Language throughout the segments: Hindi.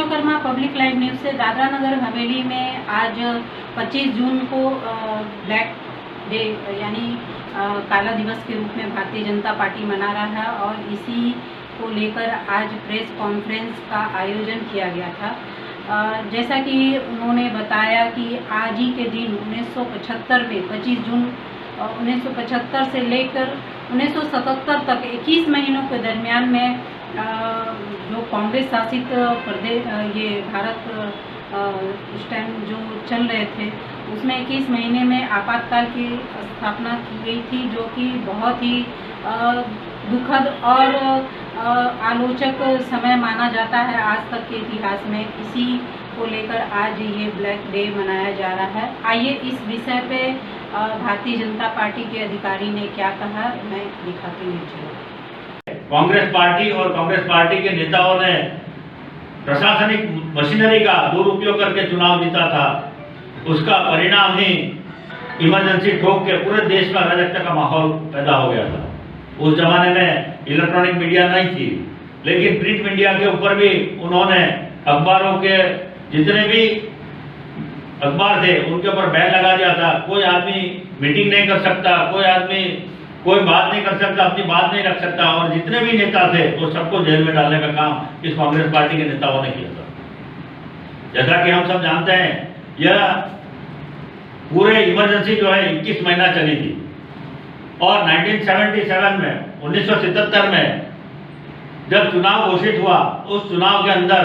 विश्वकर्मा पब्लिक लाइव न्यूज़ से दादरा नगर हवेली में आज 25 जून को ब्लैक डे यानी काला दिवस के रूप में भारतीय जनता पार्टी मना रहा है और इसी को लेकर आज प्रेस कॉन्फ्रेंस का आयोजन किया गया था। जैसा कि उन्होंने बताया कि आज ही के दिन 1975 में 25 जून 1975 से लेकर 1977 तक 21 महीनों के दरमियान में जो कांग्रेस शासित प्रदेश ये भारत उस टाइम जो चल रहे थे उसमें 21 महीने में आपातकाल की स्थापना की गई थी, जो कि बहुत ही दुखद और आलोचक समय माना जाता है आज तक के इतिहास में। इसी को लेकर आज ये ब्लैक डे मनाया जा रहा है। आइए इस विषय पे भारतीय जनता पार्टी के अधिकारी ने क्या कहा, मैं दिखाती हूँ। कांग्रेस पार्टी और कांग्रेस पार्टी के नेताओं ने प्रशासनिक मशीनरी का दुरुपयोग करके चुनाव जीता था। उसका परिणाम ही इमरजेंसी ठोक के पूरे देश में अराजकता का माहौल पैदा हो गया था। उस जमाने में इलेक्ट्रॉनिक मीडिया नहीं थी, लेकिन प्रिंट मीडिया के ऊपर भी उन्होंने अखबारों के जितने भी अखबार थे उनके ऊपर बैन लगा दिया था। कोई आदमी मीटिंग नहीं कर सकता, कोई आदमी कोई बात नहीं कर सकता, अपनी बात नहीं रख सकता, और जितने भी नेता थे वो सबको जेल में डालने का काम इस कांग्रेस पार्टी के नेताओं ने किया था। जैसा कि हम सब जानते हैं, यह पूरे इमरजेंसी जो है 21 महीना चली थी और 1977 में 1977 में जब चुनाव घोषित हुआ, उस चुनाव के अंदर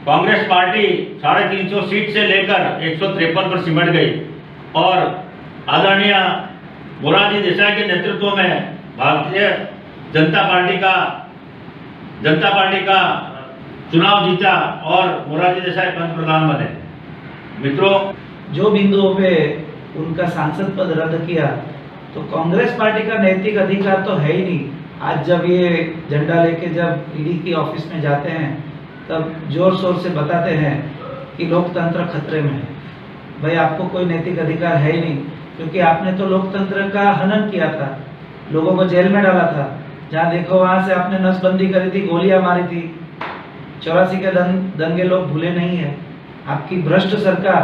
कांग्रेस पार्टी 350 सीट से लेकर 153 पर सिमट गई और आदरणीय मोरारजी देसाई के नेतृत्व में भारतीय जनता पार्टी का चुनाव जीता और मोरारजी देसाई पंतप्रधान बने। मित्रों, जो बिंदुओं पे उनका सांसद पद रद्द किया तो कांग्रेस पार्टी का नैतिक अधिकार तो है ही नहीं। आज जब ये झंडा लेके जब ईडी की ऑफिस में जाते हैं तब जोर शोर से बताते हैं कि लोकतंत्र खतरे में है। भाई, आपको कोई नैतिक अधिकार है ही नहीं, क्योंकि आपने तो लोकतंत्र का हनन किया था, लोगों को जेल में डाला था। जहाँ देखो वहां से आपने नसबंदी करी थी, गोलियां मारी थी। 84 के दंगे लोग भूले नहीं है। आपकी भ्रष्ट सरकार,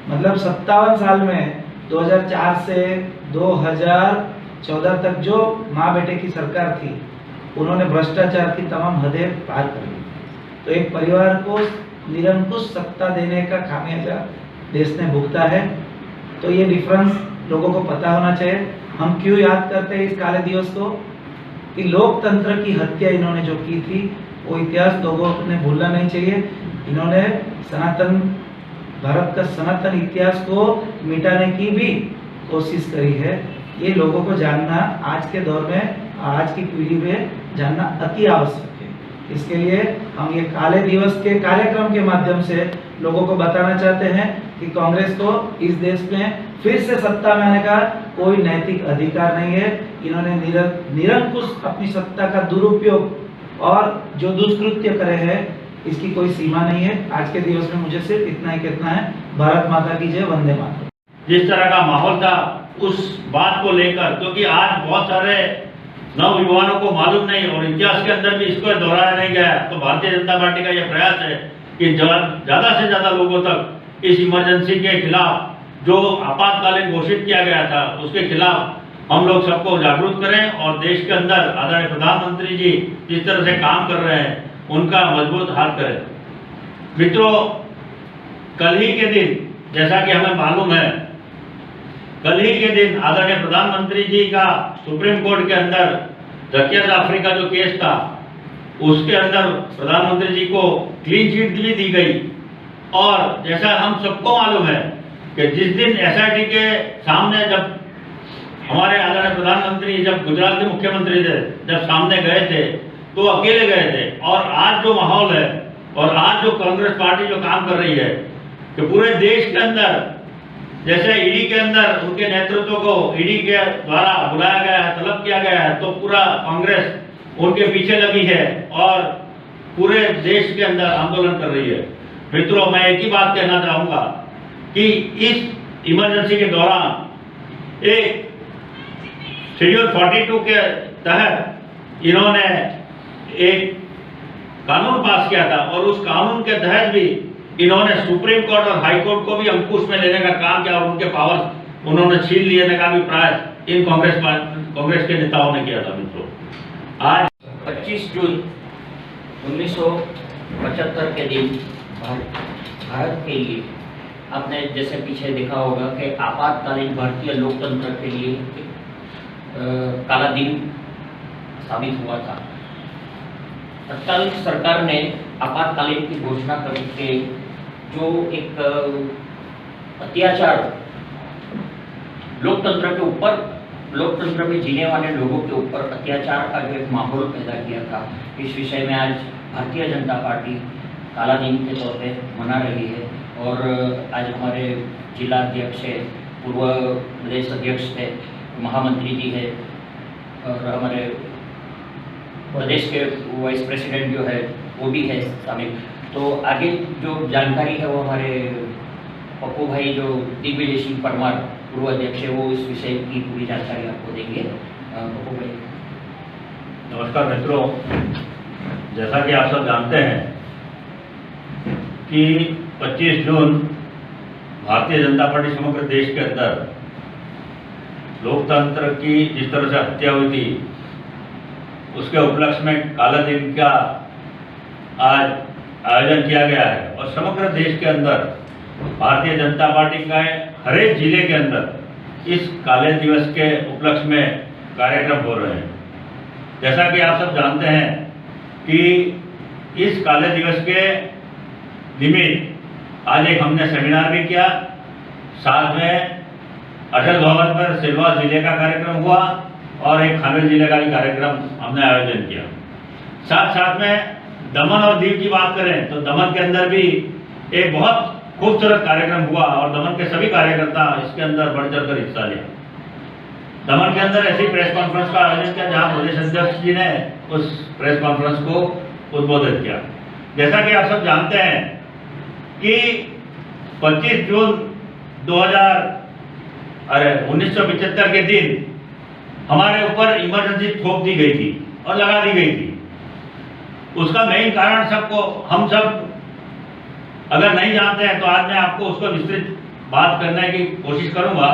मतलब 57 साल में 2004 से 2014 तक जो माँ बेटे की सरकार थी, उन्होंने भ्रष्टाचार की तमाम हदें पार कर ली। तो एक परिवार को निरंकुश सत्ता देने का खामियाजा देश ने भुगता है। तो ये डिफरेंस लोगों को पता होना चाहिए। हम क्यों याद करते हैं इस काले दिवस को, कि लोकतंत्र की हत्या इन्होंने जो की थी वो इतिहास लोगों ने भूलना नहीं चाहिए। इन्होंने भारत का सनातन इतिहास को मिटाने की भी कोशिश करी है। ये लोगों को जानना आज के दौर में, आज की पीढ़ी में जानना अति आवश्यक है। इसके लिए हम ये काले दिवस के कार्यक्रम के माध्यम से लोगों को बताना चाहते हैं कि कांग्रेस को इस देश में फिर से सत्ता में आने का कोई नैतिक अधिकार नहीं है। इन्होंने निरंकुश अपनी सत्ता का दुरुपयोग और जो दुष्कृत्य करे हैं, इसकी कोई सीमा नहीं है। आज के दिवस में मुझे सिर्फ इतना ही कहना है, भारत माता की जय, वंदे मातरम। जिस तरह का माहौल था उस बात को लेकर, क्योंकि आज बहुत सारे नवयुवाओं को मालूम नहीं और इतिहास के अंदर भी इसको दोहराया नहीं गया, तो भारतीय जनता पार्टी का यह प्रयास है कि ज़्यादा से ज़्यादा लोगों तक इस इमरजेंसी के खिलाफ, जो आपातकालीन घोषित किया गया था, उसके खिलाफ हम लोग सबको जागरूक करें और देश के अंदर आदरणीय प्रधानमंत्री जी जिस तरह से काम कर रहे हैं उनका मजबूत हाथ करें। मित्रों, कल ही के दिन, जैसा कि हमें मालूम है, कल ही के दिन आदरणीय प्रधानमंत्री जी का सुप्रीम कोर्ट के अंदर जकिया जाफरी का जो केस था, उसके अंदर प्रधानमंत्री जी को क्लीन चिट भी दी गई। और जैसा हम सबको मालूम है कि जिस दिन एसआईटी के सामने जब हमारे आदरणीय प्रधानमंत्री, जब गुजरात के मुख्यमंत्री थे, जब सामने गए थे तो अकेले गए थे। और आज जो माहौल है और आज जो कांग्रेस पार्टी जो काम कर रही है कि पूरे देश के अंदर, जैसे ईडी के अंदर उनके नेतृत्व को ईडी के द्वारा बुलाया गया है, तलब किया गया है, तो पूरा कांग्रेस उनके पीछे लगी है और पूरे देश के अंदर आंदोलन कर रही है। मित्रों, मैं एक ही बात कहना चाहूँगा कि इस इमरजेंसी के दौरान एक शेड्यूल 42 के तहत इन्होंने एक कानून पास किया था और उस कानून के तहत भी इन्होंने सुप्रीम कोर्ट और हाई कोर्ट को भी अंकुश में लेने का काम किया और उनके पावर उन्होंने छीन लेने का भी प्रयास इन कांग्रेस के नेताओं ने किया था। मित्रों, आज 25 जून 1975 के दिन भारत के लिए आपने जैसे पीछे देखा होगा कि आपातकालीन भारतीय लोकतंत्र के लिए काला दिन साबित हुआ था। तत्कालीन सरकार ने आपातकालीन की घोषणा करके जो एक अत्याचार लोकतंत्र के ऊपर, लोकतंत्र में जीने वाले लोगों के ऊपर अत्याचार का जो एक माहौल पैदा किया था, इस विषय में आज भारतीय जनता पार्टी काला दिन के तौर पे मना रही है। और आज हमारे जिला अध्यक्ष है, पूर्व प्रदेश अध्यक्ष है, महामंत्री जी है और हमारे प्रदेश के वाइस प्रेसिडेंट जो है वो भी है शामिल। तो आगे जो जानकारी है वो हमारे पप्पू भाई जो दिग्विजय सिंह परमार पूर्व अध्यक्ष है वो इस विषय की पूरी जानकारी आपको देंगे। पप्पू भाई। नमस्कार मित्रों, जैसा कि आप सब जानते हैं कि 25 जून भारतीय जनता पार्टी समग्र देश के अंदर लोकतंत्र की जिस तरह से हत्या हुई थी उसके उपलक्ष्य में काला दिन का आज आयोजन किया गया है और समग्र देश के अंदर भारतीय जनता पार्टी का हर एक जिले के अंदर इस काले दिवस के उपलक्ष्य में कार्यक्रम हो रहे हैं। जैसा कि आप सब जानते हैं कि इस काले दिवस के निमित्त आज एक हमने सेमिनार भी किया, साथ में अटल भवन पर सिलवार जिले का कार्यक्रम हुआ और एक खामेर जिले का भी कार्यक्रम हमने आयोजन किया। साथ साथ में दमन और दीव की बात करें तो दमन के अंदर भी एक बहुत खूबसूरत कार्यक्रम हुआ और दमन के सभी कार्यकर्ता इसके अंदर बढ़ चढ़कर हिस्सा लिया। दमन के अंदर ऐसी प्रेस कॉन्फ्रेंस का आयोजन किया जहां प्रदेश अध्यक्ष जी ने उस प्रेस कॉन्फ्रेंस को उद्बोधित किया। जैसा कि आप सब जानते हैं कि 25 जून 1975 के दिन हमारे ऊपर इमरजेंसी थोप दी गई थी और लगा दी गई थी। उसका मेन कारण सबको, हम सब अगर नहीं जानते हैं तो आज मैं आपको उसको विस्तृत बात करने की कोशिश करूंगा।